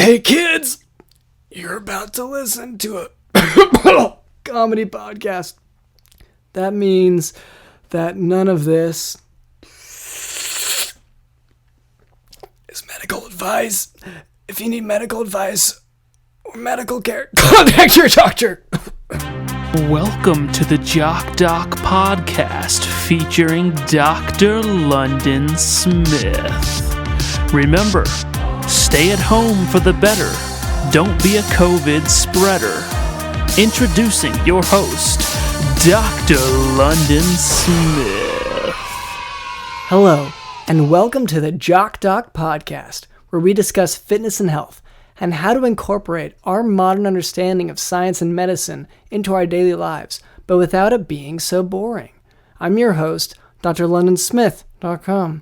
Hey kids, you're about to listen to a comedy podcast. That means that none of this is medical advice. If you need medical advice or medical care, contact your doctor. Welcome to the Jock podcast featuring Dr. London Smith. Remember, stay at home for the better. Don't be a COVID spreader. Introducing your host, Dr. London Smith. Hello, and welcome to the Jock podcast, where we discuss fitness and health and how to incorporate our modern understanding of science and medicine into our daily lives, but without it being so boring. I'm your host, drlondonsmith.com.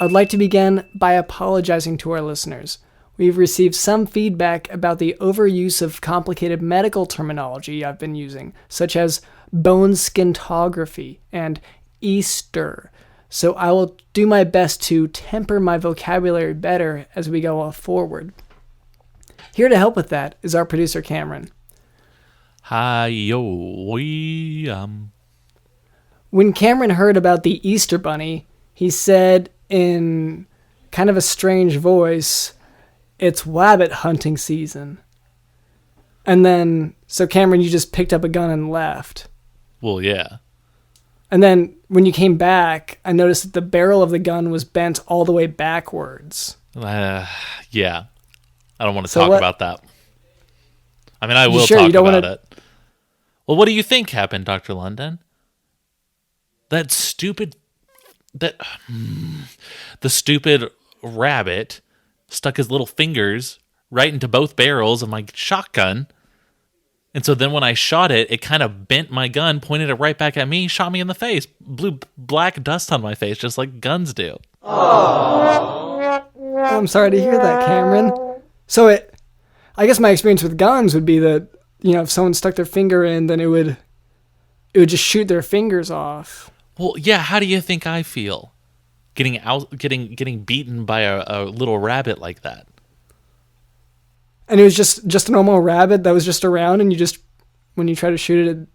I'd like to begin by apologizing to our listeners. We've received some feedback about the overuse of complicated medical terminology I've been using, such as bone scintography and Easter. So I will do my best to temper my vocabulary better as we go forward. Here to help with that is our producer, Cameron. Hi, yo, When Cameron heard about the Easter Bunny, he said in kind of a strange voice, "It's rabbit hunting season." And then, so Cameron, you just picked up a gun and left. Well, yeah. And then when you came back, I noticed that the barrel of the gun was bent all the way backwards. Yeah. I don't want to talk about that. I mean, I will sure talk you don't about wanna... it. Well, what do you think happened, Dr. London? The stupid rabbit stuck his little fingers right into both barrels of my shotgun. And so then when I shot it, it kind of bent my gun, pointed it right back at me, shot me in the face, blew black dust on my face, just like guns do. Aww. I'm sorry to hear that, Cameron. So I guess my experience with guns would be that, if someone stuck their finger in, then it would just shoot their fingers off. Well, yeah, how do you think I feel? Getting beaten by a little rabbit like that. And it was just a normal rabbit that was just around, and when you try to shoot it,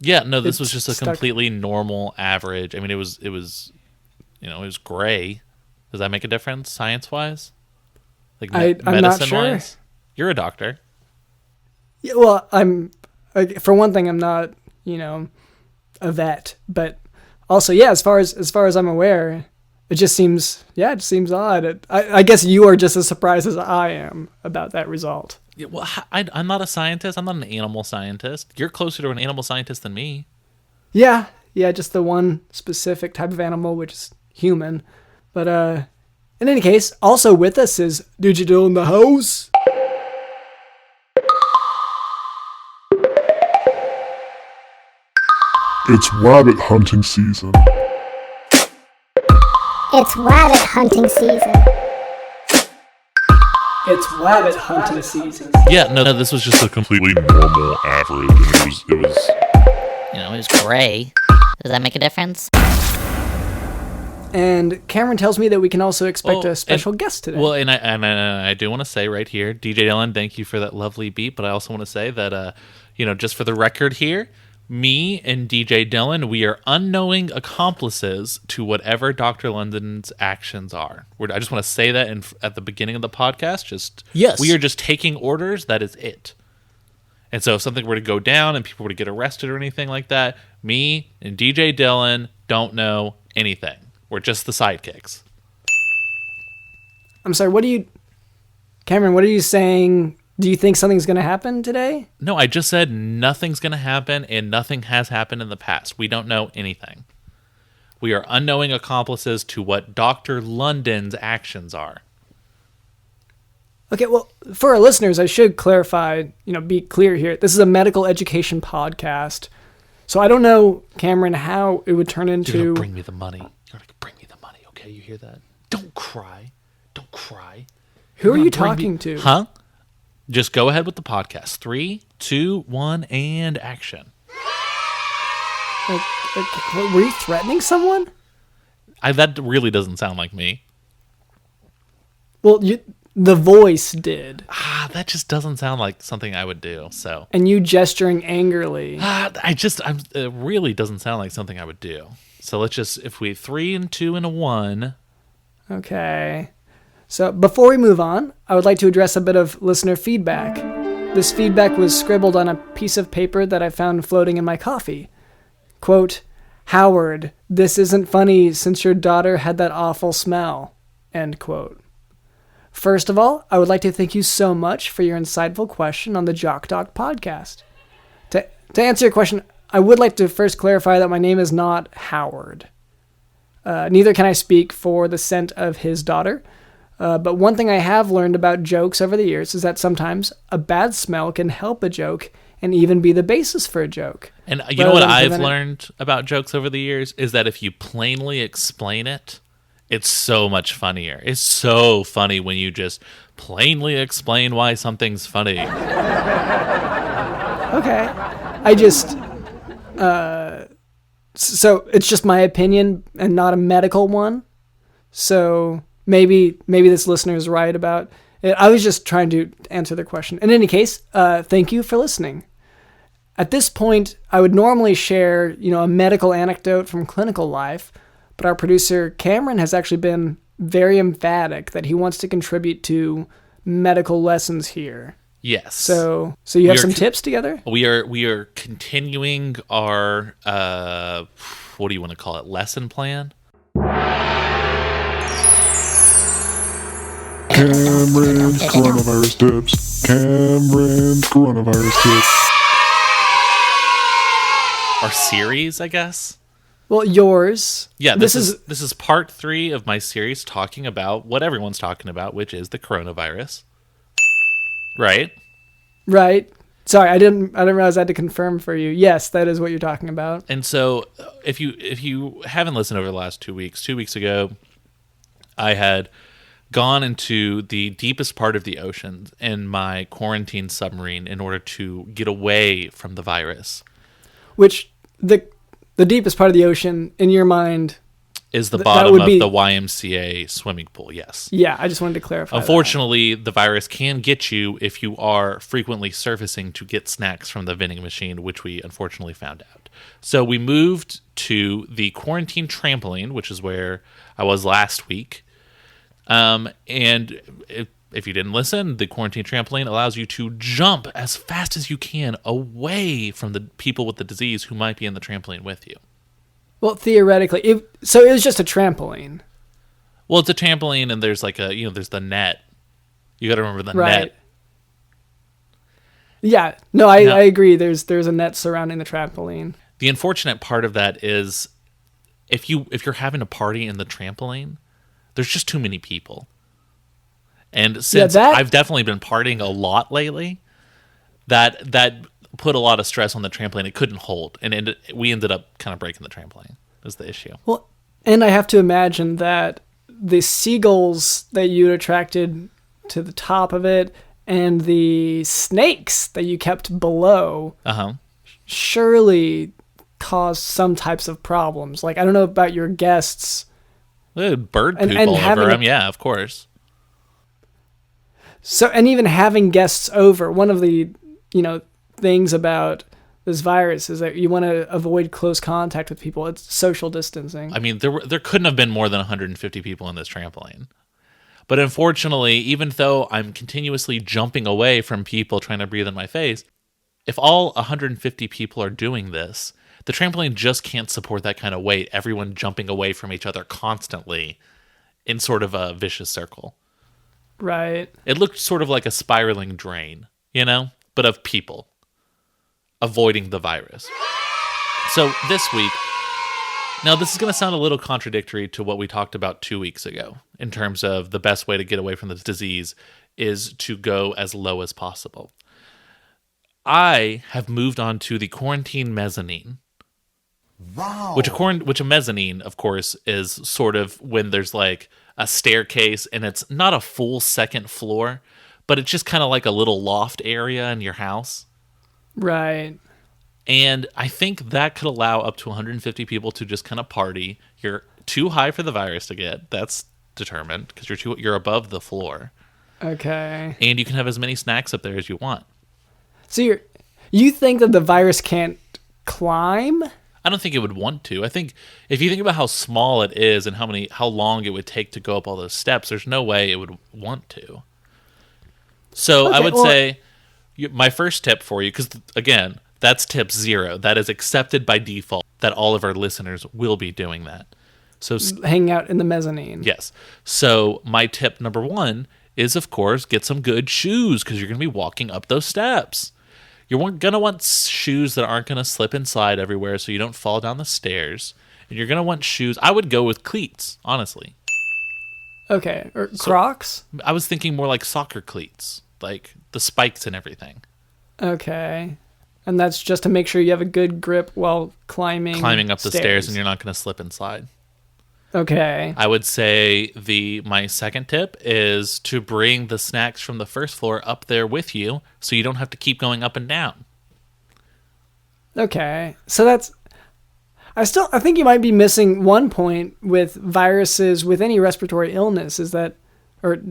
yeah, no, this was just a completely normal average. I mean, it was gray. Does that make a difference science-wise? Like I'm not sure. You're a doctor. Yeah, well, for one thing, I'm not, a vet, but also, yeah, as far as I'm aware, it just seems odd. I guess you are just as surprised as I am about that result. Yeah, well, I'm not a scientist. I'm not an animal scientist. You're closer to an animal scientist than me. Yeah, just the one specific type of animal, which is human. But in any case, also with us is Digital in the house. It's rabbit hunting season. It's rabbit hunting season. It's rabbit hunting season. Yeah, no, this was just a completely Normal average, and it was. It was gray. Does that make a difference? And Cameron tells me that we can also expect a special guest today. Well, and I do want to say right here, DJ Dylan, thank you for that lovely beat. But I also want to say that, just for the record here, me and DJ Dylan, we are unknowing accomplices to whatever Dr. London's actions are. I just want to say that at the beginning of the podcast. Yes. We are just taking orders. That is it. And so if something were to go down and people were to get arrested or anything like that, me and DJ Dylan don't know anything. We're just the sidekicks. I'm sorry, Cameron, what are you saying? Do you think something's going to happen today? No, I just said nothing's going to happen, and nothing has happened in the past. We don't know anything. We are unknowing accomplices to what Dr. London's actions are. Okay, well, for our listeners, I should clarify, be clear here. This is a medical education podcast. So I don't know, Cameron, how it would turn into... You're going to bring me the money. Okay, you hear that? Don't cry. Who are you talking to? Huh? Just go ahead with the podcast. 3, 2, 1, and action. Were you threatening someone? That really doesn't sound like me. Well, The voice did. That just doesn't sound like something I would do. So, And you gesturing angrily. it really doesn't sound like something I would do. So let's just, if we 3 and 2 and a 1. Okay. So before we move on, I would like to address a bit of listener feedback. This feedback was scribbled on a piece of paper that I found floating in my coffee. Quote, Howard, this isn't funny since your daughter had that awful smell. End quote. First of all, I would like to thank you so much for your insightful question on the Jock Doc podcast. To answer your question, I would like to first clarify that my name is not Howard. Neither can I speak for the scent of his daughter. But one thing I have learned about jokes over the years is that sometimes a bad smell can help a joke and even be the basis for a joke. And you know what I've learned about jokes over the years is that if you plainly explain it, it's so much funnier. It's so funny when you just plainly explain why something's funny. Okay. I just... so it's just my opinion and not a medical one. So... Maybe this listener is right about it. I was just trying to answer their question. In any case, thank you for listening. At this point, I would normally share, a medical anecdote from clinical life, but our producer Cameron has actually been very emphatic that he wants to contribute to medical lessons here. Yes. So you have some tips together? We are continuing our what do you want to call it? Lesson plan? Cameron's coronavirus tips. Cameron's coronavirus tips. Our series, I guess. Well, yours. Yeah, this is part 3 of my series talking about what everyone's talking about, which is the coronavirus. Right? Right. Sorry, I didn't realize I had to confirm for you. Yes, that is what you're talking about. And so, if you haven't listened over the last 2 weeks, 2 weeks ago, I had gone into the deepest part of the ocean in my quarantine submarine in order to get away from the virus. Which, the deepest part of the ocean, in your mind... is the bottom of the YMCA swimming pool, yes. Yeah, I just wanted to clarify. Unfortunately, the virus can get you if you are frequently surfacing to get snacks from the vending machine, which we unfortunately found out. So we moved to the quarantine trampoline, which is where I was last week. And if you didn't listen, the quarantine trampoline allows you to jump as fast as you can away from the people with the disease who might be in the trampoline with you. Well, theoretically, so it was just a trampoline. Well, it's a trampoline, and there's there's the net. You got to remember the net. Yeah, no, I agree. There's a net surrounding the trampoline. The unfortunate part of that is, if you're having a party in the trampoline, there's just too many people. And since I've definitely been partying a lot lately, that put a lot of stress on the trampoline. It couldn't hold, and we ended up kind of breaking the trampoline. Was the issue. Well, and I have to imagine that the seagulls that you attracted to the top of it and the snakes that you kept below surely caused some types of problems. Like, I don't know about your guests. Bird poop all over them, yeah, of course. So, and even having guests over, one of the, things about this virus is that you want to avoid close contact with people. It's social distancing. I mean, there couldn't have been more than 150 people in this trampoline. But unfortunately, even though I'm continuously jumping away from people trying to breathe in my face, if all 150 people are doing this, the trampoline just can't support that kind of weight, everyone jumping away from each other constantly in sort of a vicious circle. Right. It looked sort of like a spiraling drain, but of people avoiding the virus. So this week, now this is going to sound a little contradictory to what we talked about 2 weeks ago in terms of the best way to get away from this disease is to go as low as possible. I have moved on to the quarantine mezzanine. Wow. Which a mezzanine, of course, is sort of when there's like a staircase and it's not a full second floor, but it's just kind of like a little loft area in your house. Right. And I think that could allow up to 150 people to just kind of party. You're too high for the virus to get. That's determined because you're above the floor. Okay. And you can have as many snacks up there as you want. So you think that the virus can't climb? I don't think it would want to. I think if you think about how small it is and how long it would take to go up all those steps, there's no way it would want to. So Okay, I would say my first tip for you, because again, that's tip 0. That is accepted by default that all of our listeners will be doing that. So Hanging out in the mezzanine. yes. So my tip number 1 is, of course, get some good shoes because you're going to be walking up those steps. You're going to want shoes that aren't going to slip and slide everywhere so you don't fall down the stairs. And you're going to want shoes. I would go with cleats, honestly. Okay. Or Crocs? I was thinking more like soccer cleats, like the spikes and everything. Okay. And that's just to make sure you have a good grip while climbing Up the stairs and you're not going to slip and slide. Okay. I would say my second tip is to bring the snacks from the first floor up there with you so you don't have to keep going up and down. Okay. So I think you might be missing one point with viruses with any respiratory illness or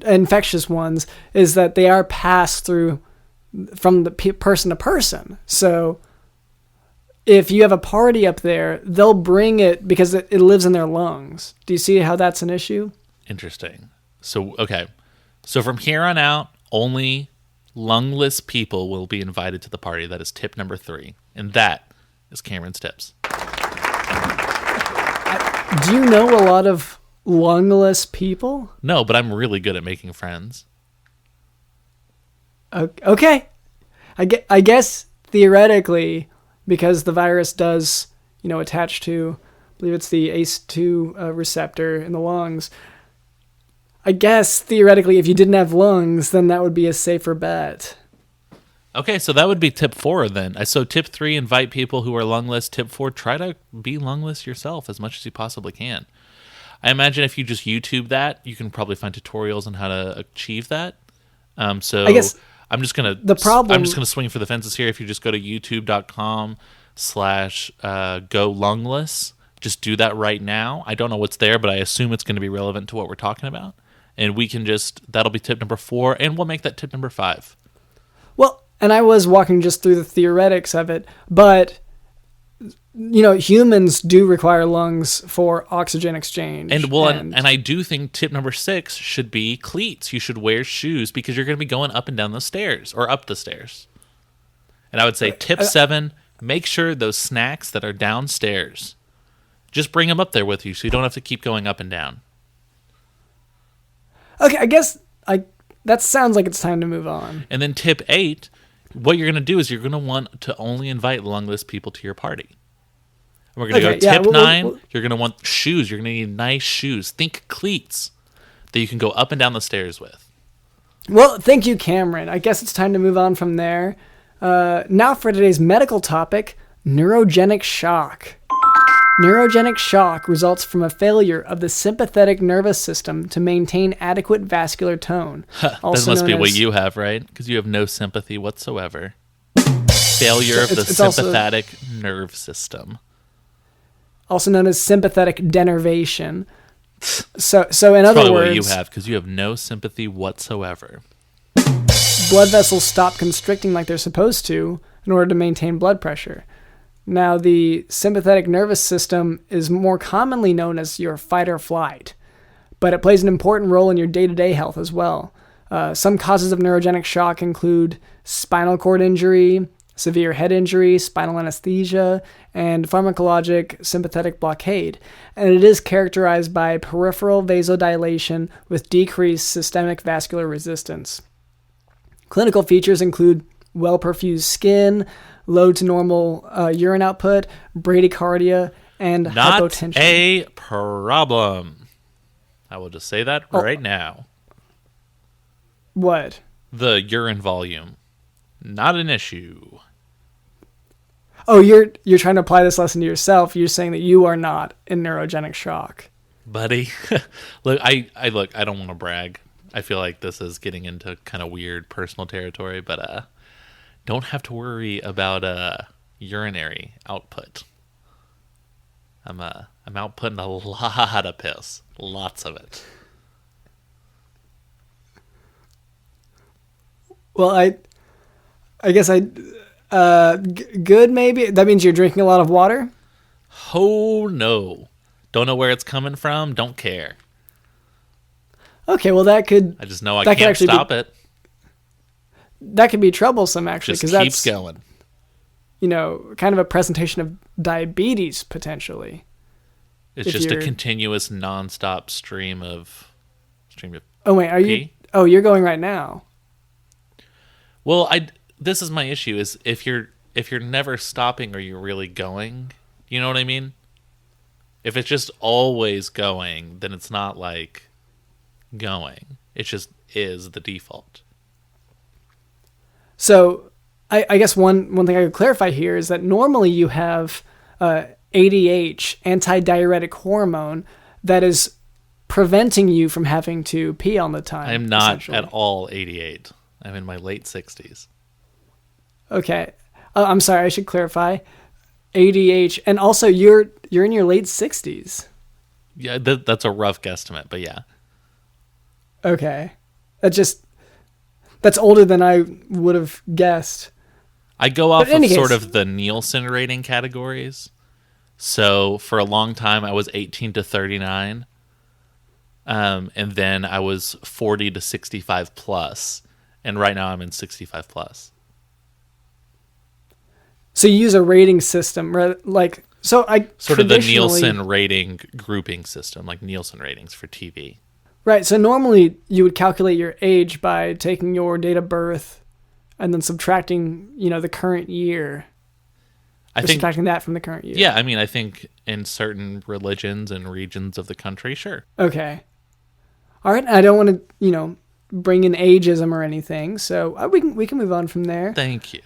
infectious ones, is that they are passed through from the person to person. So if you have a party up there, they'll bring it because it lives in their lungs. Do you see how that's an issue? Interesting. So, okay. So from here on out, only lungless people will be invited to the party. That is tip number 3. And that is Cameron's tips. Do you know a lot of lungless people? No, but I'm really good at making friends. Okay. I guess theoretically, because the virus does, attach to, I believe it's the ACE2 receptor in the lungs. I guess theoretically, if you didn't have lungs, then that would be a safer bet. Okay, so that would be tip 4 then. So tip 3, invite people who are lungless. Tip 4, try to be lungless yourself as much as you possibly can. I imagine if you just YouTube that, you can probably find tutorials on how to achieve that. So I guess I'm just gonna swing for the fences here. If you just go to youtube.com/go lungless, just do that right now. I don't know what's there, but I assume it's going to be relevant to what we're talking about. And that'll be tip number 4, and we'll make that tip number 5. Well, and I was walking just through the theoretics of it, but humans do require lungs for oxygen exchange. And I do think tip number 6 should be cleats. You should wear shoes because you're going to be going up and down the stairs or up the stairs. And I would say tip 7, make sure those snacks that are downstairs, just bring them up there with you so you don't have to keep going up and down. Okay, I guess that sounds like it's time to move on. And then tip 8, what you're going to do is you're going to want to only invite lungless people to your party. And we're going to go tip 9, you're going to want shoes. You're going to need nice shoes. Think cleats that you can go up and down the stairs with. Well, thank you, Cameron. I guess it's time to move on from there. Now for today's medical topic, neurogenic shock. Neurogenic shock results from a failure of the sympathetic nervous system to maintain adequate vascular tone. That must be what you have, right? Because you have no sympathy whatsoever. Failure of the sympathetic nerve system. Also known as sympathetic denervation. So in other probably words, what you have, because you have no sympathy whatsoever. Blood vessels stop constricting like they're supposed to in order to maintain blood pressure. Now, the sympathetic nervous system is more commonly known as your fight or flight, but it plays an important role in your day-to-day health as well. Some causes of neurogenic shock include spinal cord injury, severe head injury, spinal anesthesia, and pharmacologic sympathetic blockade. And it is characterized by peripheral vasodilation with decreased systemic vascular resistance. Clinical features include well-perfused skin, low to normal urine output, bradycardia, and hypotension. Not a problem. I will just say that right now. What? The urine volume. Not an issue. Oh, you're trying to apply this lesson to yourself. You're saying that you are not in neurogenic shock. Buddy. Look, I don't want to brag. I feel like this is getting into kind of weird personal territory, but don't have to worry about urinary output. I'm outputting a lot of piss. Lots of it. Well, I guess good maybe. That means you're drinking a lot of water? Oh, no. Don't know where it's coming from. Don't care. Okay, well that could I just know I that could can't actually stop it. that could be troublesome actually, Just because keeps that's going. Kind of a presentation of diabetes potentially. It's if just a you're- continuous nonstop stream of Oh wait, are you? pee. Oh, you're going right now. Well, this is my issue is if you're never stopping, are you really going? You know what I mean? If it's just always going, then it's not like going. It just is the default. So, I guess one thing I could clarify here is that normally you have ADH, antidiuretic hormone, that is preventing you from having to pee all the time. I am not essentially. at all 88. I'm in my late 60s. Okay. I'm sorry, I should clarify. ADH, and also you're in your late 60s. Yeah, that's a rough guesstimate, but yeah. Okay. That's older than I would have guessed. I go off But in of any sort case- of the Nielsen rating categories. So for a long time, I was 18 to 39. And then I was 40 to 65 plus. And right now I'm in 65 plus. So you use a rating system, right? Like, so I Sort of the traditionally- Nielsen rating grouping system, like Nielsen ratings for TV. Right. So normally you would calculate your age by taking your date of birth and then subtracting, the current year. I Or think, subtracting that from the current year. yeah, I mean, I think in certain religions and regions of the country, sure. Okay. All right. I don't want to, bring in ageism or anything. So we can move on from there. Thank you.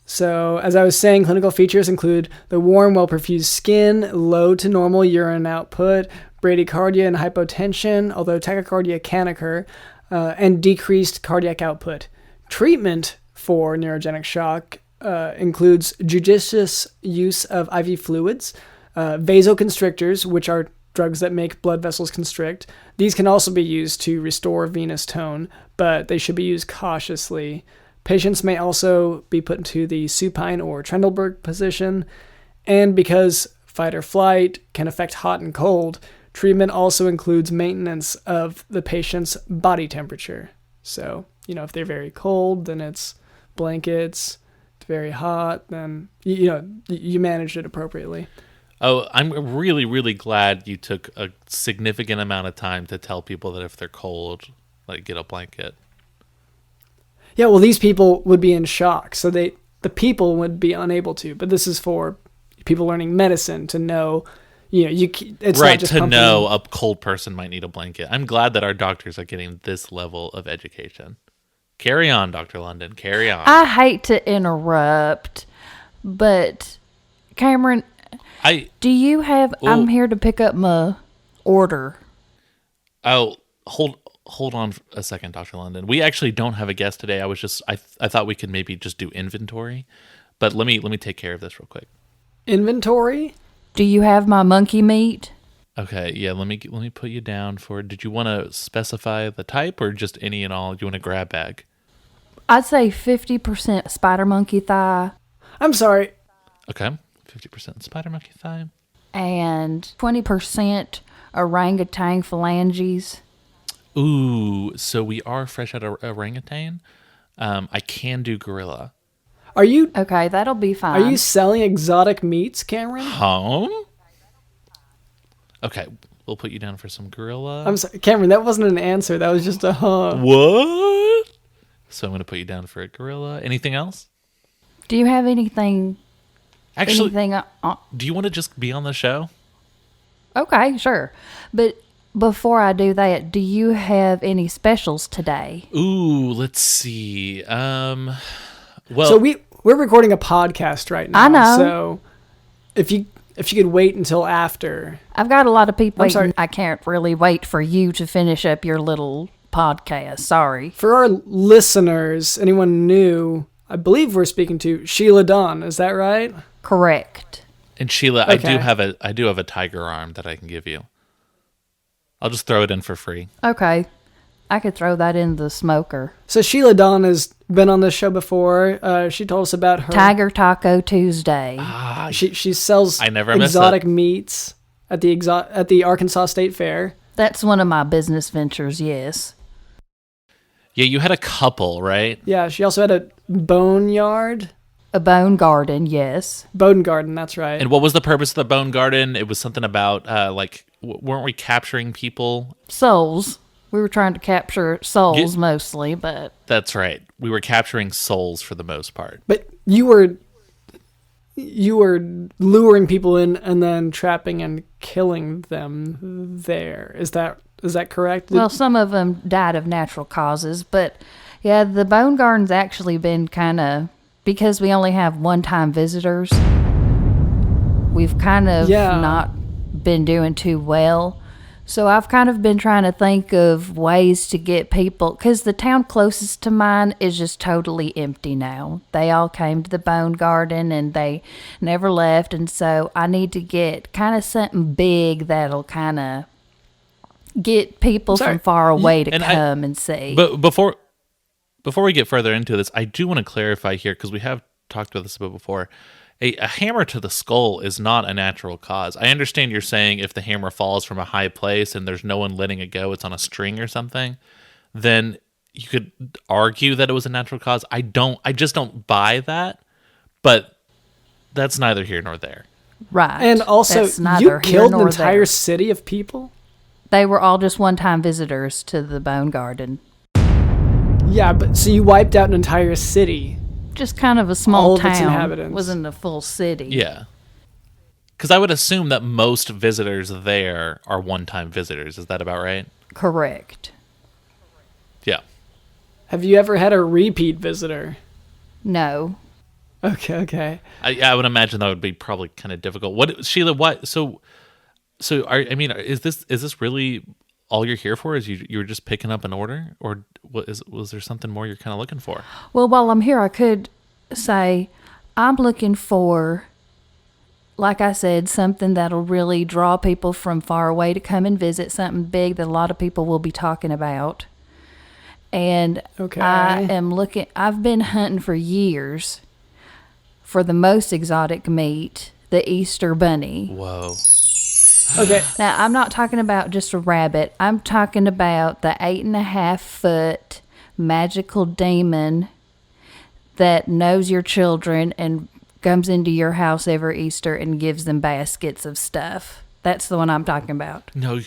So, as I was saying, clinical features include the warm, well-perfused skin, low to normal urine output, bradycardia and hypotension, although tachycardia can occur, and decreased cardiac output. Treatment for neurogenic shock includes judicious use of IV fluids, vasoconstrictors, which are drugs that make blood vessels constrict. These can also be used to restore venous tone, but they should be used cautiously. Patients may also be put into the supine or Trendelenburg position, and because fight or flight can affect hot and cold, treatment also includes maintenance of the patient's body temperature. So, if they're very cold, then it's blankets. If very hot, then, you manage it appropriately. Oh, I'm really, really glad you took a significant amount of time to tell people that if they're cold, like get a blanket. Yeah, well, these people would be in shock, so the people would be unable to. But this is for people learning medicine to know, it's Right, not just to pumping. know a cold person might need a blanket. I'm glad that our doctors are getting this level of education. Carry on, Dr. London. Carry on. I hate to interrupt, but Cameron, do you have? Ooh. I'm here to pick up my order. Oh, hold on a second, Dr. London. We actually don't have a guest today. I thought we could maybe just do inventory, but let me take care of this real quick. Inventory? Do you have my monkey meat? Okay, yeah, let me put you down for. Did you want to specify the type or just any and all? You want a grab bag? I'd say 50% spider monkey thigh I'm sorry. Okay, 50% spider monkey thigh. and 20% orangutan phalanges. Ooh, so we are fresh out of orangutan. I can do gorilla. Are you Okay, that'll be fine. are you selling exotic meats, Cameron? Home? Okay, we'll put you down for some gorilla. I'm sorry, Cameron. That wasn't an answer. That was just a huh. What? So I'm going to put you down for a gorilla. Anything else? Do you have anything? Actually, Anything? do you want to just be on the show? Okay, sure. But before I do that, do you have any specials today? Ooh, let's see. Well, So we're recording a podcast right now. I know. So if you could wait until after. I've got a lot of people I'm waiting. sorry. I can't really wait for you to finish up your little podcast. Sorry. For our listeners, anyone new, I believe we're speaking to Sheila Dawn. Is that right? Correct. and Sheila, Okay. I do have a tiger arm that I can give you. I'll just throw it in for free. Okay. I could throw that in the smoker. So Sheila Dawn has been on this show before. She told us about her Tiger Taco Tuesday. She sells I never missed exotic that. meats at the Arkansas State Fair. That's one of my business ventures, yes. Yeah, you had a couple, right? Yeah, she also had a boneyard. A bone garden, yes. Bone garden, that's right. And what was the purpose of the bone garden? It was something about, weren't we capturing people? Souls. We were trying to capture souls mostly, but That's right. We were capturing souls for the most part. But you were luring people in and then trapping and killing them there. Is that correct? well, some of them died of natural causes. But yeah, the bone garden's actually been kind of, because we only have one-time visitors, we've kind of not been doing too well. So I've kind of been trying to think of ways to get people, because the town closest to mine is just totally empty now. They all came to the bone garden and they never left. And so I need to get kind of something big that'll kind of get people from far away to come and see. But before we get further into this, I do want to clarify here, because we have talked about this a bit before. A hammer to the skull is not a natural cause. I understand you're saying if the hammer falls from a high place and there's no one letting it go, it's on a string or something, then you could argue that it was a natural cause. I just don't buy that, but that's neither here nor there. Right. And also, you killed an entire city of people? They were all just one-time visitors to the bone garden. Yeah, but so you wiped out an entire city. Just kind of a small all of town. Its inhabitants. Wasn't a full city. Yeah. Because I would assume that most visitors there are one-time visitors. Is that about right? Correct. Yeah. Have you ever had a repeat visitor? No. Okay. I would imagine that would be probably kind of difficult. What, Sheila? What? So is this really all you're here for? Is you were just picking up an order, or was there something more you're kind of looking for? Well, while I'm here, I could say I'm looking for, like I said, something that'll really draw people from far away to come and visit, something big that a lot of people will be talking about. And I've been hunting for years for the most exotic meat, the Easter bunny. Whoa. Okay. Now, I'm not talking about just a rabbit. I'm talking about the 8.5-foot magical demon that knows your children and comes into your house every Easter and gives them baskets of stuff. That's the one I'm talking about. No,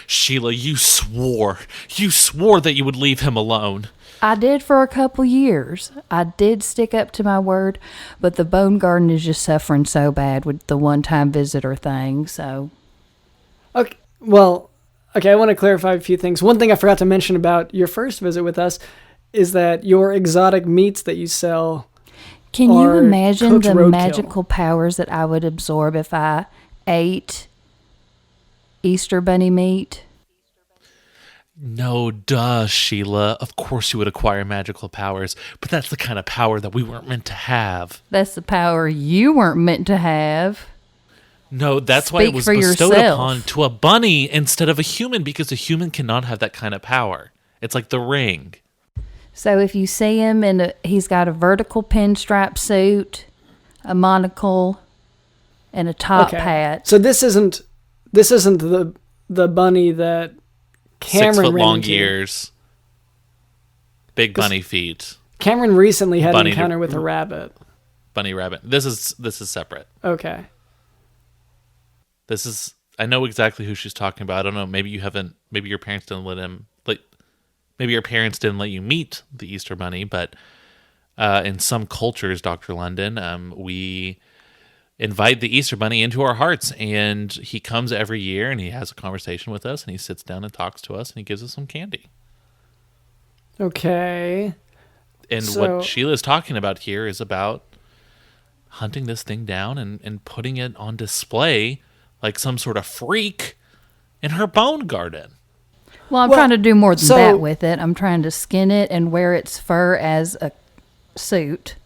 Sheila, you swore that you would leave him alone. I did for a couple years. I did stick up to my word, but the bone garden is just suffering so bad with the one-time visitor thing, so. Okay, well, I want to clarify a few things. One thing I forgot to mention about your first visit with us is that your exotic meats that you sell Can you are imagine cooked the roadkill. magical powers that I would absorb if I ate Easter bunny meat? No, duh, Sheila. Of course you would acquire magical powers, but that's the kind of power that we weren't meant to have. That's the power you weren't meant to have. No, that's why it Speak was for bestowed yourself. upon to a bunny instead of a human, because a human cannot have that kind of power. It's like the ring. So if you see him he's got a vertical pinstripe suit, a monocle, and a top hat. So this isn't the bunny that Cameron 6 foot ran long into. ears, big bunny feet, Cameron recently had an Bunny encounter with a rabbit. bunny rabbit. This is separate. Okay. I know exactly who she's talking about. I don't know. Maybe you haven't. Maybe your parents didn't maybe your parents didn't let you meet the Easter bunny. But in some cultures, Dr. London, we invite the Easter bunny into our hearts, and he comes every year and he has a conversation with us, and he sits down and talks to us, and he gives us some candy. Okay. And what Sheila's talking about here is about hunting this thing down and putting it on display like some sort of freak in her bone garden. Well, I'm trying to do more than that with it. I'm trying to skin it and wear its fur as a suit,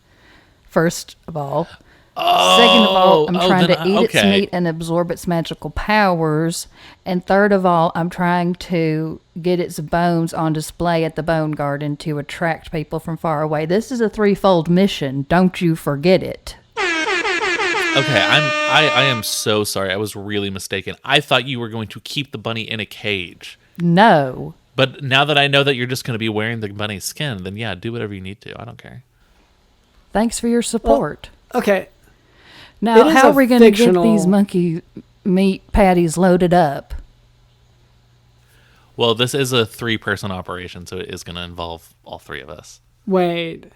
first of all. Second of all, I'm trying then to eat its okay. meat and absorb its magical powers. And third of all, I'm trying to get its bones on display at the Bone Garden to attract people from far away. This is a threefold mission. Don't you forget it. Okay, I am so sorry. I was really mistaken. I thought you were going to keep the bunny in a cage. No. But now that I know that you're just going to be wearing the bunny's skin, then yeah, do whatever you need to. I don't care. Thanks for your support. Okay. Now, It is how a are we going to get fictional- these monkey meat patties loaded up? Well, this is a 3-person operation, so it is going to involve all 3 of us. Wait.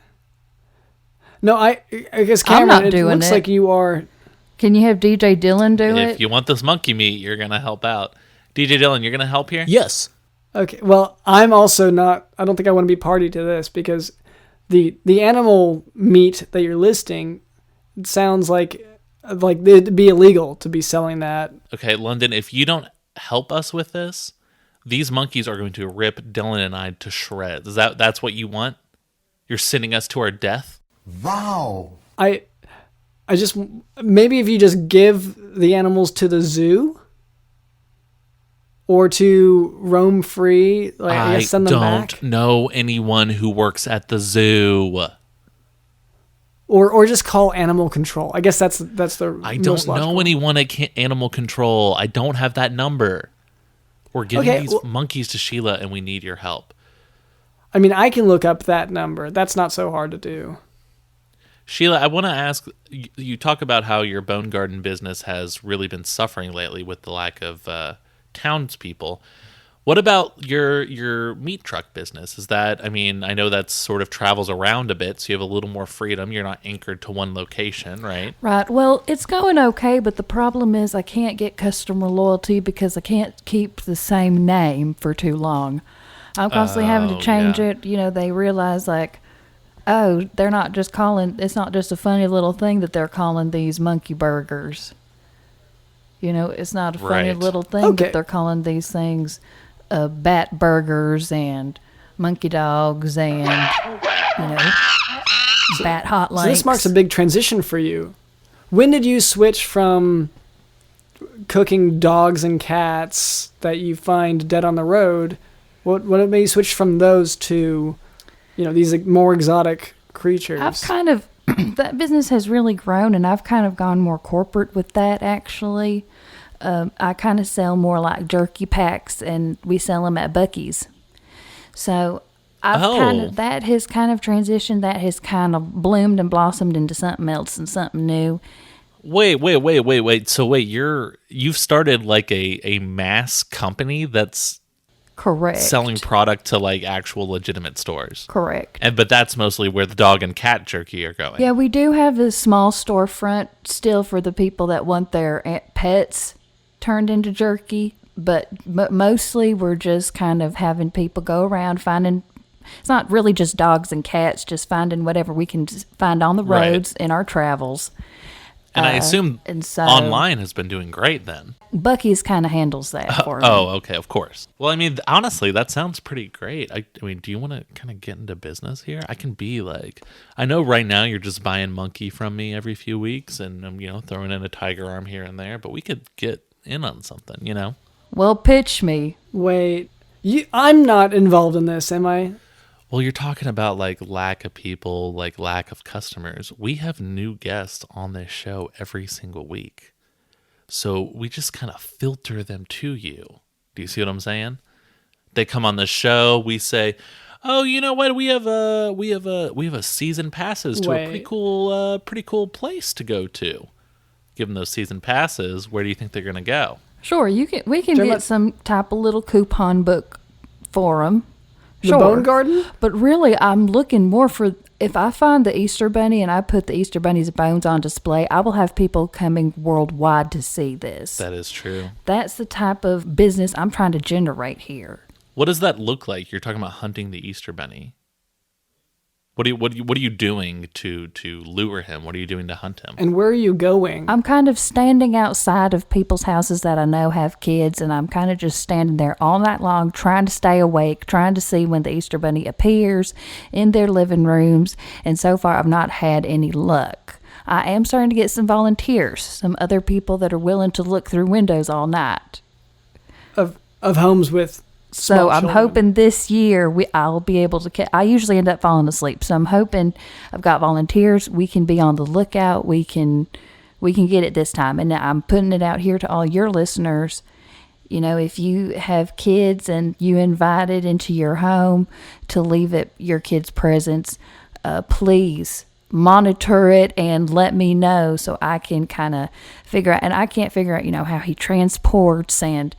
No, I guess I'm Cameron, not it doing looks it. like you are. Can you have DJ Dillon do If it? you want this monkey meat, you're going to help out. DJ Dillon, you're going to help here? Yes. Okay. Well, I'm also not. I don't think I want to be party to this because the animal meat that you're listing sounds like it'd be illegal to be selling that. Okay, London, if you don't help us with this, these monkeys are going to rip Dylan and I to shreds. That's what you want? You're sending us to our death? Wow. I just maybe if you just give the animals to the zoo or to roam free, like I guess send them don't back, know anyone who works at the zoo. or just call animal control. I guess that's the I most don't logical. know anyone at animal control. I don't have that number. We're giving Okay, these well- monkeys to Sheila, and we need your help. I mean, I can look up that number. That's not so hard to do. Sheila, I want to ask, you talk about how your bone garden business has really been suffering lately with the lack of townspeople. What about your meat truck business? Is that, I mean, I know that sort of travels around a bit, so you have a little more freedom. You're not anchored to one location, right? Right. Well, it's going okay, but the problem is I can't get customer loyalty because I can't keep the same name for too long. I'm constantly having to change yeah. it. You know, they realize like, oh, they're not just calling, it's not just a funny little thing that they're calling these monkey burgers. You know, it's not a funny Right. little thing Okay. that they're calling these things bat burgers and monkey dogs and, you know, bat hot So links. this marks a big transition for you. When did you switch from cooking dogs and cats that you find dead on the road? What made you switch from those to, these more exotic creatures? I've kind of, that business has really grown, and I've kind of gone more corporate with that, actually. I kind of sell more like jerky packs, and we sell them at Buc-ee's. So that has kind of transitioned, that has kind of bloomed and blossomed into something else and something new. Wait. So wait, you've started like a mass company that's Correct. selling product to like actual legitimate stores. Correct. But that's mostly where the dog and cat jerky are going. Yeah, we do have a small storefront still for the people that want their pets turned into jerky, but mostly we're just kind of having people go around finding, it's not really just dogs and cats, just finding whatever we can find on the Right. roads in our travels. And I assume and so- online has been doing great then. Buc-ee's kind of handles that for me. Oh, okay, of course. Well, I mean, honestly, that sounds pretty great. I mean, do you want to kind of get into business here? I can be like, I know right now you're just buying monkey from me every few weeks and I'm, throwing in a tiger arm here and there, but we could get in on something, Well, pitch me. Wait, I'm not involved in this, am I? Well, you're talking about like lack of people, like lack of customers. We have new guests on this show every single week. So we just kind of filter them to you. Do you see what I'm saying? They come on the show, we say, "Oh, you know what? We have a season passes to a pretty cool place to go to." Give them those season passes. Where do you think they're going to go? Sure, we can get some type of little coupon book for them. The Bone Garden? But really, I'm looking more for, if I find the Easter Bunny and I put the Easter Bunny's bones on display, I will have people coming worldwide to see this. That is true. That's the type of business I'm trying to generate here. What does that look like? You're talking about hunting the Easter Bunny. What are you doing to lure him? What are you doing to hunt him? And where are you going? I'm kind of standing outside of people's houses that I know have kids, and I'm kind of just standing there all night long trying to stay awake, trying to see when the Easter Bunny appears in their living rooms, and so far I've not had any luck. I am starting to get some volunteers, some other people that are willing to look through windows all night. Of homes with So small I'm children. hoping this year I'll be able to. I usually end up falling asleep, so I'm hoping I've got volunteers. We can be on the lookout. We can get it this time, and I'm putting it out here to all your listeners. You know, if you have kids and you invited into your home to leave at your kids' presence, please monitor it and let me know so I can kind of figure out. And I can't figure out, how he transports and.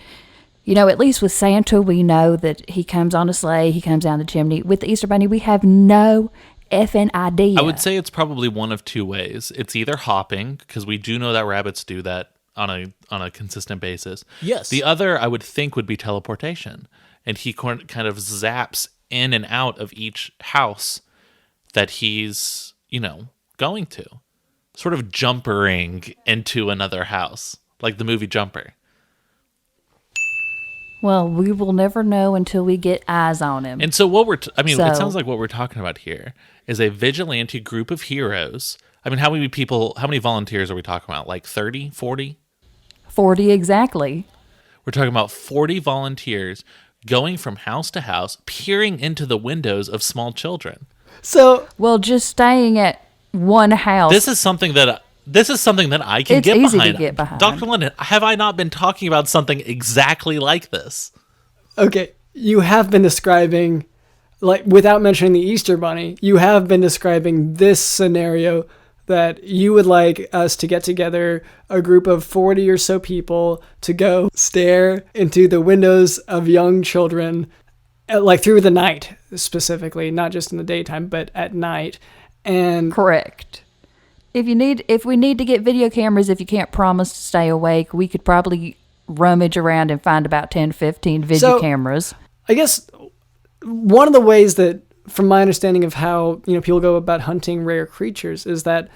At least with Santa, we know that he comes on a sleigh, he comes down the chimney. With the Easter Bunny, we have no effing idea. I would say it's probably one of two ways. It's either hopping, because we do know that rabbits do that on a consistent basis. Yes. The other, I would think, would be teleportation. And he kind of zaps in and out of each house that he's, going to. Sort of jumpering into another house, like the movie Jumper. Well, we will never know until we get eyes on him. And so it sounds like what we're talking about here is a vigilante group of heroes. I mean, how many volunteers are we talking about? Like 30, 40? 40 exactly. We're talking about 40 volunteers going from house to house, peering into the windows of small children. So, well, just staying at one house. This is something that I can It's get easy behind. to get behind. Dr. London, have I not been talking about something exactly like this? okay, you have been describing, like, without mentioning the Easter Bunny, you have been describing this scenario that you would like us to get together, a group of 40 or so people, to go stare into the windows of young children, like through the night specifically, not just in the daytime, but at night. And correct. If we need to get video cameras, if you can't promise to stay awake, we could probably rummage around and find about 10, 15 video cameras. I guess one of the ways that, from my understanding of how, people go about hunting rare creatures, is that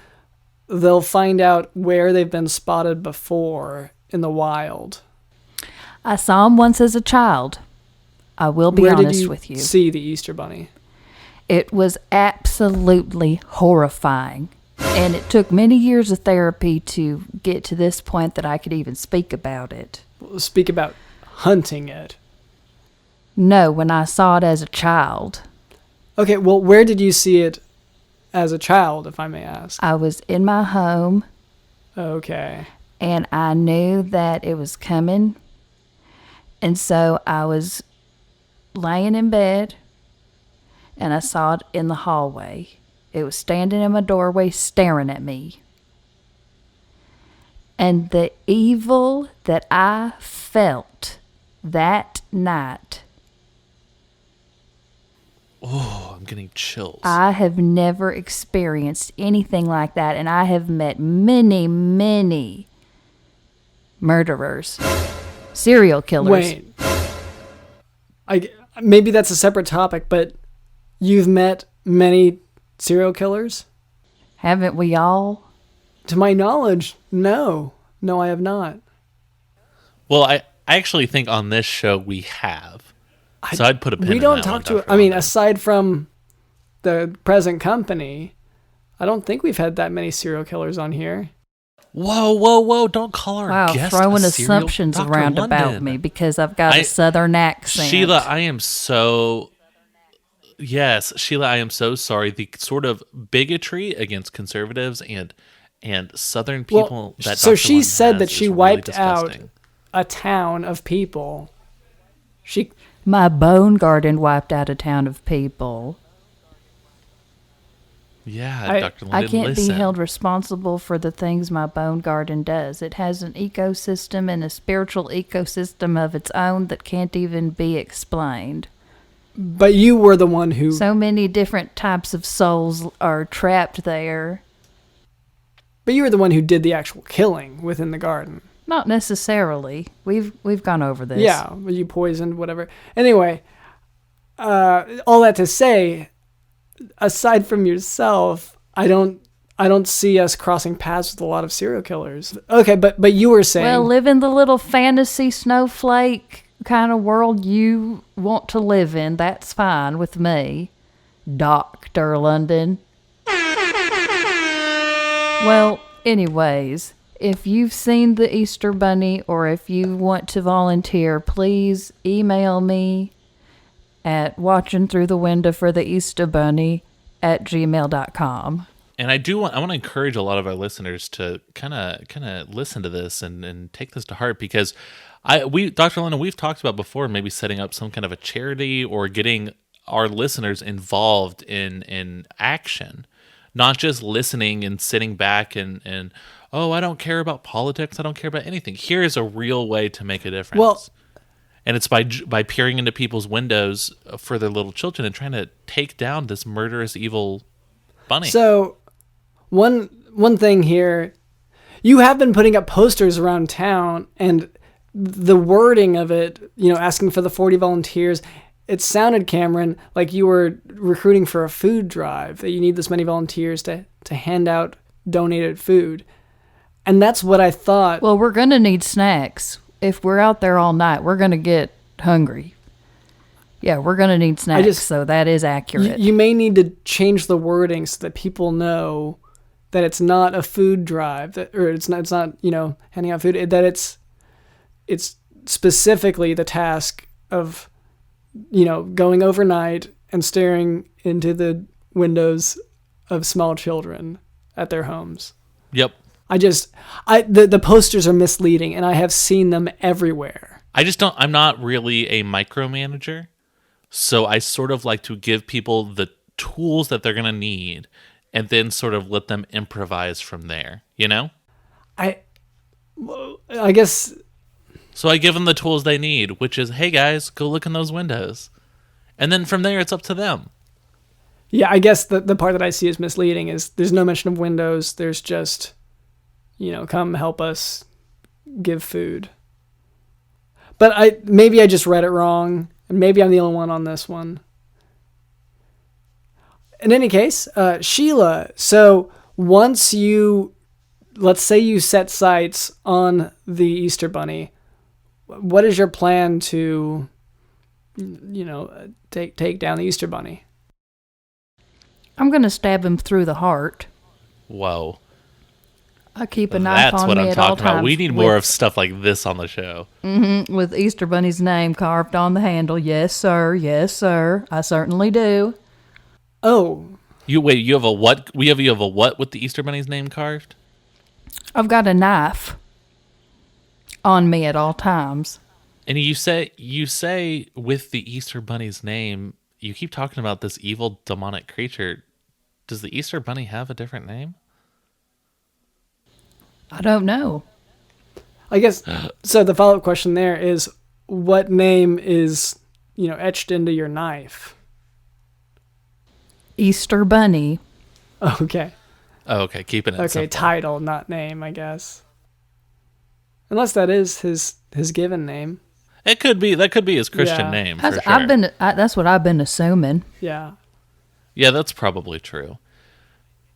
they'll find out where they've been spotted before in the wild. I saw him once as a child. I will be honest with you. Where did you see the Easter Bunny? It was absolutely horrifying. And it took many years of therapy to get to this point that I could even speak about it. Speak about hunting it. No, when I saw it as a child. Okay, well, where did you see it as a child, if I may ask? I was in my home. Okay. And I knew that it was coming. And so I was laying in bed, and I saw it in the hallway. It was standing in my doorway staring at me. And the evil that I felt that night. Oh, I'm getting chills. I have never experienced anything like that. And I have met many, many murderers, serial killers. Wait. Maybe that's a separate topic, but you've met many serial killers? Haven't we all? To my knowledge, no. No, I have not. Well, I actually think on this show we have. So I'd put a pin in We don't that talk one, to... I mean, aside from the present company, I don't think we've had that many serial killers on here. Whoa. Don't call our guest throwing a assumptions Dr. around London. about me because I've got a southern accent. Sheila, I am so... Yes, Sheila, I am so sorry. The sort of bigotry against conservatives and Southern people that so Dr. she London said has that she is really wiped out disgusting. a town of people. My bone garden wiped out a town of people. Yeah, Dr. London, I can't listen. be held responsible for the things my bone garden does. It has an ecosystem and a spiritual ecosystem of its own that can't even be explained. But you were the one who... So many different types of souls are trapped there. But you were the one who did the actual killing within the garden. Not necessarily. We've gone over this. Yeah, you poisoned, whatever. Anyway, all that to say, aside from yourself, I don't see us crossing paths with a lot of serial killers. Okay, but you were saying... Well, live in the little fantasy snowflake kind of world you want to live in. That's fine with me, Dr. London. Well, anyways, if you've seen the Easter Bunny or if you want to volunteer, please email me at watchingthroughthewindowfortheeasterbunny@gmail.com. And I want to encourage a lot of our listeners to kind of listen to this and take this to heart, because Dr. Lennon, we've talked about before maybe setting up some kind of a charity or getting our listeners involved in action, not just listening and sitting back and oh, I don't care about politics, I don't care about anything. Here is a real way to make a difference. Well, and it's by peering into people's windows for their little children and trying to take down this murderous, evil bunny. So, one thing here, you have been putting up posters around town, and the wording of it, asking for the 40 volunteers, it sounded, Cameron, like you were recruiting for a food drive, that you need this many volunteers to hand out donated food. And that's what I thought. Well, we're going to need snacks. If we're out there all night, we're going to get hungry. Yeah, we're going to need snacks, so that is accurate. You may need to change the wording so that people know that it's not a food drive, or it's not handing out food, that it's specifically the task of going overnight and staring into the windows of small children at their homes. Yep. The posters are misleading, and I have seen them everywhere. I'm not really a micromanager, so I sort of like to give people the tools that they're going to need and then sort of let them improvise from there, I guess. So I give them the tools they need, which is, hey guys, go look in those windows. And then from there, it's up to them. Yeah, I guess the part that I see as misleading is there's no mention of windows. There's just, come help us give food. But maybe I just read it wrong, and maybe I'm the only one on this one. In any case, Sheila, so once let's say you set sights on the Easter Bunny, what is your plan to, take down the Easter Bunny? I'm going to stab him through the heart. Whoa. I keep a knife on me at all times. That's what I'm talking about. We need more of stuff like this on the show. Mm-hmm, with Easter Bunny's name carved on the handle. Yes, sir. Yes, sir. I certainly do. Oh. You have a what? You have a what with the Easter Bunny's name carved? I've got a knife on me at all times. And you say with the Easter Bunny's name, you keep talking about this evil demonic creature. Does the Easter Bunny have a different name? I don't know. I guess, so the follow-up question there is, what name is, etched into your knife? Easter Bunny. Okay. Oh, okay. Keeping it okay, simple. Title, not name, I guess. Unless that is his given name. It could be. That could be his Christian name. For sure. That's what I've been assuming. Yeah. Yeah, that's probably true.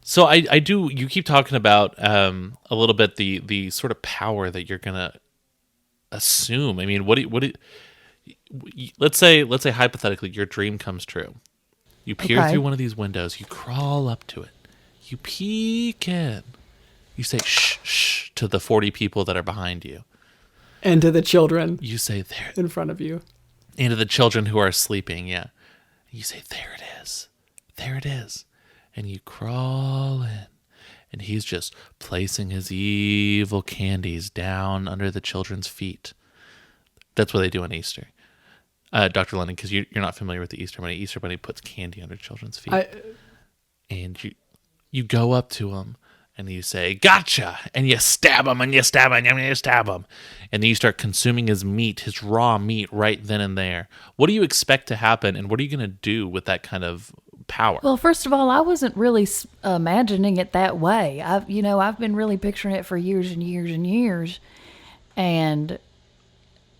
So I do. You keep talking about a little bit the sort of power that you're gonna assume. I mean, let's say hypothetically your dream comes true. You peer through one of these windows. You crawl up to it. You peek in. You say shh shh to the 40 people that are behind you. And to the children. You say there in front of you. And to the children who are sleeping. Yeah. You say there it is. There it is. And you crawl in, and he's just placing his evil candies down under the children's feet. That's what they do on Easter. Dr. Lennon, because you're not familiar with the Easter Bunny. Easter Bunny puts candy under children's feet. And you go up to him, and you say, gotcha! And you stab him, and you stab him, and you stab him. And then you start consuming his meat, his raw meat, right then and there. What do you expect to happen, and what are you going to do with that kind of power? Well, first of all, I wasn't really imagining it that way. I've been really picturing it for years and years and years, and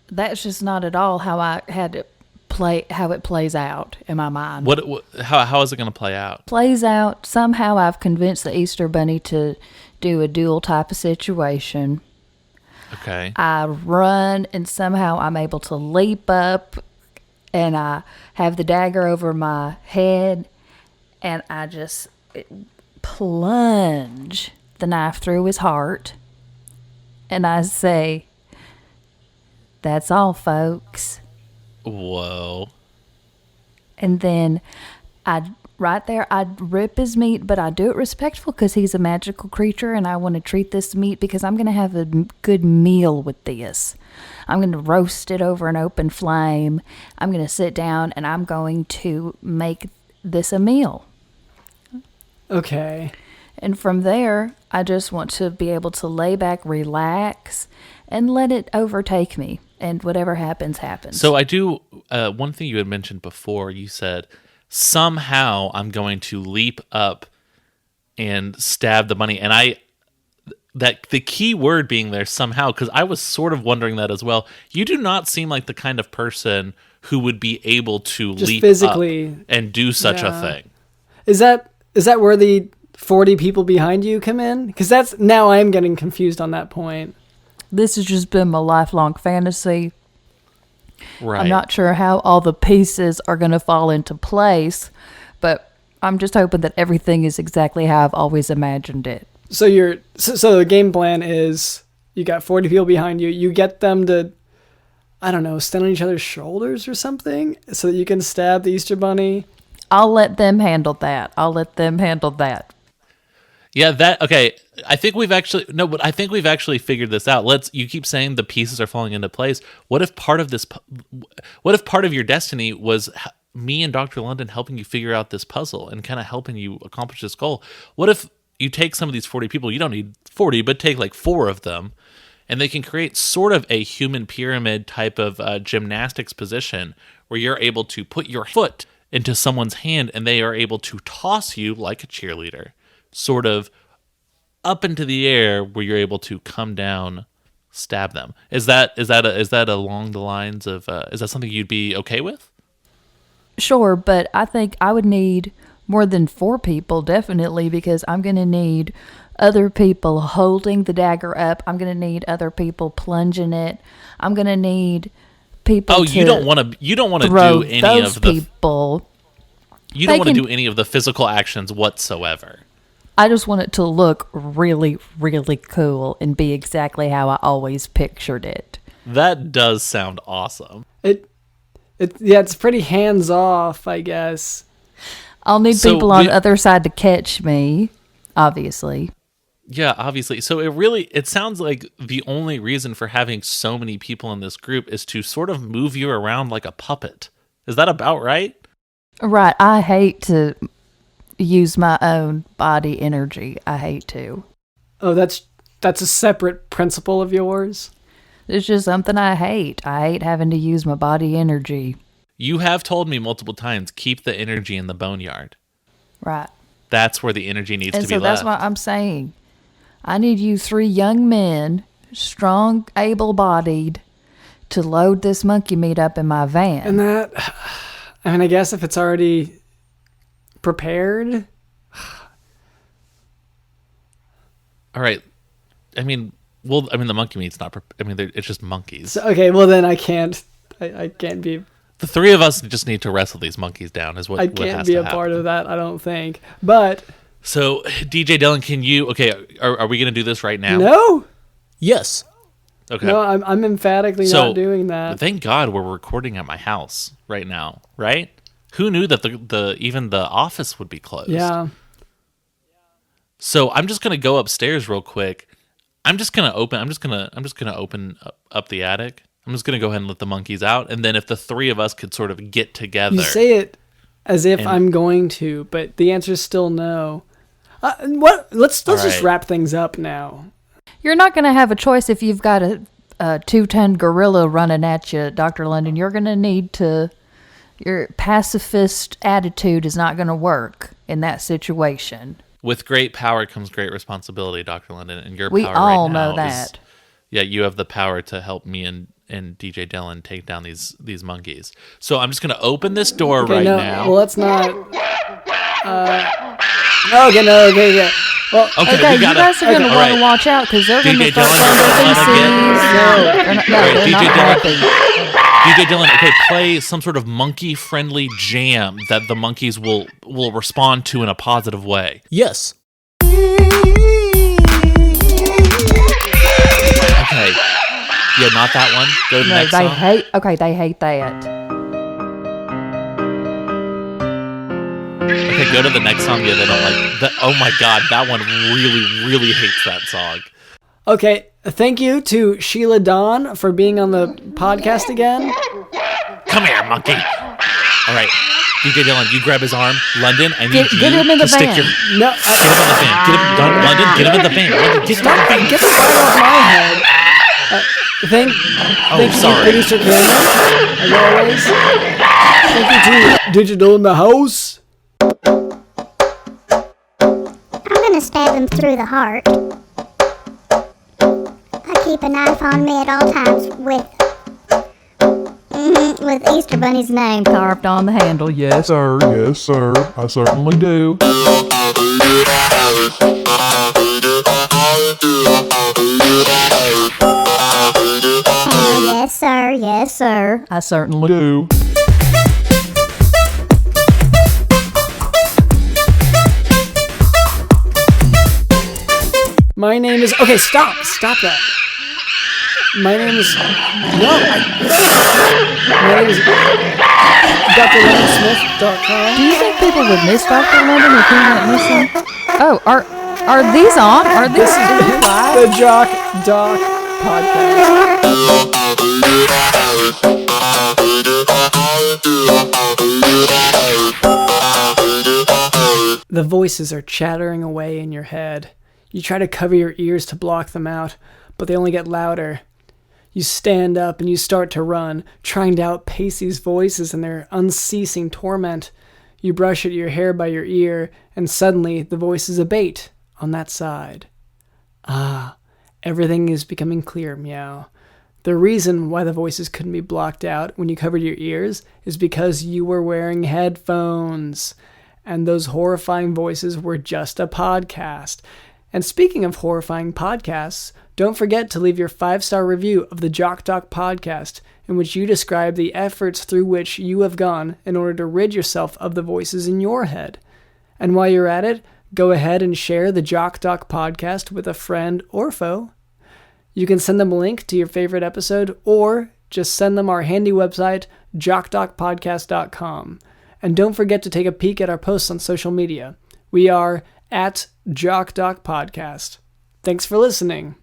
that's just not at all how I had it how it plays out in my mind. How is it going to play out? Plays out somehow. I've convinced the Easter Bunny to do a duel type of situation. Okay. I run, and somehow I'm able to leap up, and I have the dagger over my head, and I just plunge the knife through his heart, and I say, "That's all, folks." Whoa. And then I'd rip his meat, but I do it respectful because he's a magical creature and I want to treat this meat because I'm going to have a good meal with this. I'm going to roast it over an open flame. I'm going to sit down and I'm going to make this a meal. Okay. And from there, I just want to be able to lay back, relax, and let it overtake me. And whatever happens, happens. So I do, one thing you had mentioned before, you said, somehow I'm going to leap up and stab the bunny. And that the key word being there somehow, because I was sort of wondering that as well. You do not seem like the kind of person who would be able to just leap physically up and do such a thing. Is that where the 40 people behind you come in? Because now I'm getting confused on that point. This has just been my lifelong fantasy. Right. I'm not sure how all the pieces are going to fall into place, but I'm just hoping that everything is exactly how I've always imagined it. So the game plan is you got 40 people behind you. You get them to, I don't know, stand on each other's shoulders or something so that you can stab the Easter Bunny. I'll let them handle that. Yeah, okay. I think we've actually figured this out. You keep saying the pieces are falling into place. What if part of your destiny was me and Dr. London helping you figure out this puzzle and kind of helping you accomplish this goal? What if you take some of these 40 people, you don't need 40, but take like 4 of them, and they can create sort of a human pyramid type of gymnastics position where you're able to put your foot into someone's hand and they are able to toss you like a cheerleader, sort of up into the air where you're able to come down, stab them. Is that along the lines of is that something you'd be okay with? Sure, but I think I would need more than 4 people, definitely, because I'm going to need other people holding the dagger up. I'm going to need other people plunging it. I'm going to need people you don't want to do any of the people. You don't want to do any of the physical actions whatsoever. I just want it to look really, really cool and be exactly how I always pictured it. That does sound awesome. It's pretty hands off, I guess. I'll need people on the other side to catch me, obviously. Yeah, obviously. So it sounds like the only reason for having so many people in this group is to sort of move you around like a puppet. Is that about right? Right. I hate to use my own body energy. I hate to. Oh, that's a separate principle of yours? It's just something I hate. I hate having to use my body energy. You have told me multiple times, keep the energy in the boneyard. Right. That's where the energy needs to be left. And so that's what I'm saying. I need you 3 young men, strong, able-bodied, to load this monkey meat up in my van. And I guess if it's already prepared. All right. The monkey meat's not. It's just monkeys. So, okay, well then I can't be. The 3 of us just need to wrestle these monkeys down. Is what I what can't has be to a happen. part of that. I don't think. But so, DJ Dylan, can you? Okay, are we going to do this right now? No. Yes. Okay. No, I'm emphatically not doing that. Thank God we're recording at my house right now. Right? Who knew that even the office would be closed? Yeah. So I'm just gonna go upstairs real quick. I'm just gonna open up the attic. I'm just gonna go ahead and let the monkeys out, and then if the 3 of us could sort of get together. You say it as if I'm going to, but the answer is still no. What? Let's just wrap things up now. You're not going to have a choice if you've got a 2-ton gorilla running at you, Dr. London. You're going to need to. Your pacifist attitude is not going to work in that situation. With great power comes great responsibility, Dr. London, and your we power all right now know that. You have the power to help me and DJ Dylan take down these monkeys. So I'm just going to open this door now. Well, let's not. Okay. Well, okay, you guys are going to want to watch out because they're going to start throwing their feces. DJ Dylan, okay, play some sort of monkey-friendly jam that the monkeys will respond to in a positive way. Yes. Okay. Yeah, not that one. Go to the No, next they song. they hate that. Okay, go to the next song. Yeah, they don't like that. Oh my god, that one really hates that song. Okay, thank you to Sheila Dawn for being on the podcast again. Come here, monkey. All right, DJ Dylan, you grab his arm. London, I need Get you him in the to stick van. your... No, Get him on the van. London, get him in the van. London, get him in the van. get the fire off my head. Thank you, sorry. producer Cameron, as always. Thank you to Digital in the house. I'm gonna stab him through the heart. I keep a knife on me at all times with Easter Bunny's name Carved on the handle, yes. Sir, yes, sir. I certainly do. Oh, yes, sir. Yes, sir. I certainly Do. My name is... Okay, stop that. My name is... No, my name is drleonardsmith.com. Do you think people would miss Dr. London if he went missing? Oh, are these on? Are these live? The Jock Doc podcast. The voices are chattering away in your head. You try to cover your ears to block them out, but they only get louder. You stand up and you start to run, trying to outpace these voices and their unceasing torment. You brush at your hair by your ear, and suddenly the voices abate on that side. Ah, everything is becoming clear, meow. The reason why the voices couldn't be blocked out when you covered your ears is because you were wearing headphones. And those horrifying voices were just a podcast. And speaking of horrifying podcasts, don't forget to leave your 5-star review of the Jock Doc podcast, in which you describe the efforts through which you have gone in order to rid yourself of the voices in your head. And while you're at it, go ahead and share the Jock Doc podcast with a friend or foe. You can send them a link to your favorite episode, or just send them our handy website, jockdocpodcast.com. And don't forget to take a peek at our posts on social media. We are at Jock Doc Podcast. Thanks for listening.